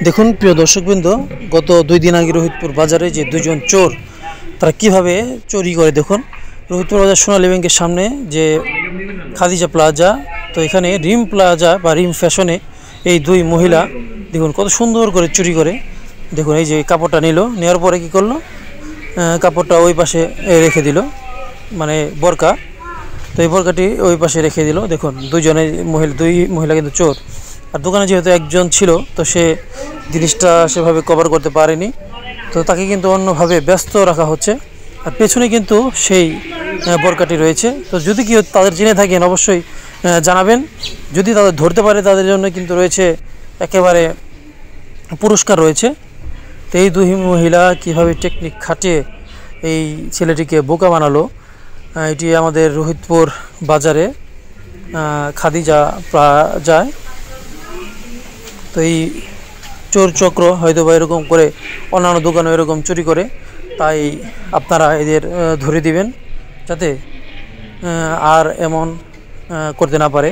দেখুন প্রিয় দর্শকবৃন্দ, গত 2 দিন আগে রোহিতপুর বাজারে যে দুজন চোর তারা কিভাবে চুরি করে। দেখুন রোহিতপুর বাজার সোনালী ব্যাংকের সামনে যে খাদিজা প্লাজা, তো এখানে রিম প্লাজা বা রিম ফ্যাশনে এই দুই মহিলা দেখুন কত সুন্দর করে চুরি করে। দেখুন এই যে কাপড়টা নেওয়ার পরে কি করলো, কাপড়টা ওই পাশে রেখে দিল, মানে বোরকা, তো এই বোরকাটি ওই পাশে রেখে দিল। দেখুন দুই মহিলা কিন্তু চোর। আর দোকানে যেহেতু একজন ছিল, তো সে জিনিসটা সেভাবে কভার করতে পারেনি, তো তাকে কিন্তু অন্যভাবে ব্যস্ত রাখা হচ্ছে। আর পেছনে কিন্তু সেই বোরকাটি রয়েছে। তো যদি কেউ তাদের চিনে থাকেন অবশ্যই জানাবেন। যদি তাদের ধরতে পারে তাদের জন্য কিন্তু রয়েছে একেবারে পুরস্কার রয়েছে। তো এই দুই মহিলা কীভাবে টেকনিক খাটিয়ে এই ছেলেটিকে বোকা বানালো, এটি আমাদের রোহিতপুর বাজারে খাদিজা প্লাজায়। তো এই চোর চক্র হয়তো বা এরকম করে অন্যান্য দোকানে এরকম চুরি করে, তাই আপনারা এদের ধরে দিবেন যাতে আর এমন করতে না পারে।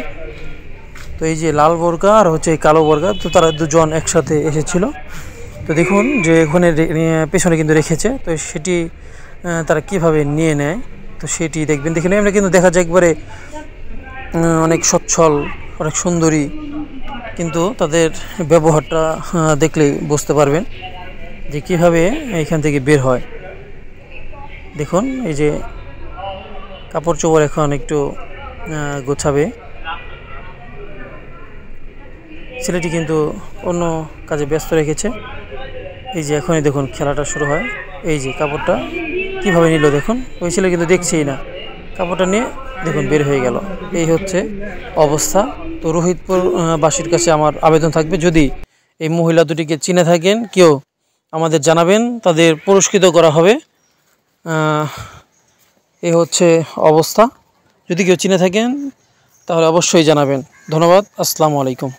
তো এই যে লাল বোরকা আর হচ্ছে এই কালো বোরকা, তো তারা দুজন একসাথে এসেছিল। তো দেখুন যে ওখানে পেছনে কিন্তু রেখেছে, তো সেটি তারা কিভাবে নিয়ে নেয় তো সেটি দেখবেন। দেখে আমরা কিন্তু দেখা যায় একবারে অনেক সচ্ছল, অনেক সুন্দরী, কিন্তু তাদের ব্যবহারটা দেখলেই বুঝতে পারবেন যে কীভাবে এখান থেকে বের হয়। দেখুন এই যে কাপড় চোপড় এখন একটু গোছাবে। ছেলেটি কিন্তু অন্য কাজে ব্যস্ত রেখেছে। এই যে এখনই দেখুন খেলাটা শুরু হয়। এই যে কাপড়টা কিভাবে নিল দেখুন, ওই ছেলে কিন্তু দেখছেই না, কাপড়টা নিয়ে দেখুন বের হয়ে গেল। এই হচ্ছে অবস্থা। তো রোহিতপুর বাসীর কাছে আমার আবেদন থাকবে, যদি এই মহিলা দুটিকে চিনে থাকেন কেউ আমাদের জানাবেন, তাদের পুরস্কৃত করা হবে। এই হচ্ছে অবস্থা। যদি কেউ চিনে থাকেন তাহলে অবশ্যই জানাবেন। ধন্যবাদ। আসসালামু আলাইকুম।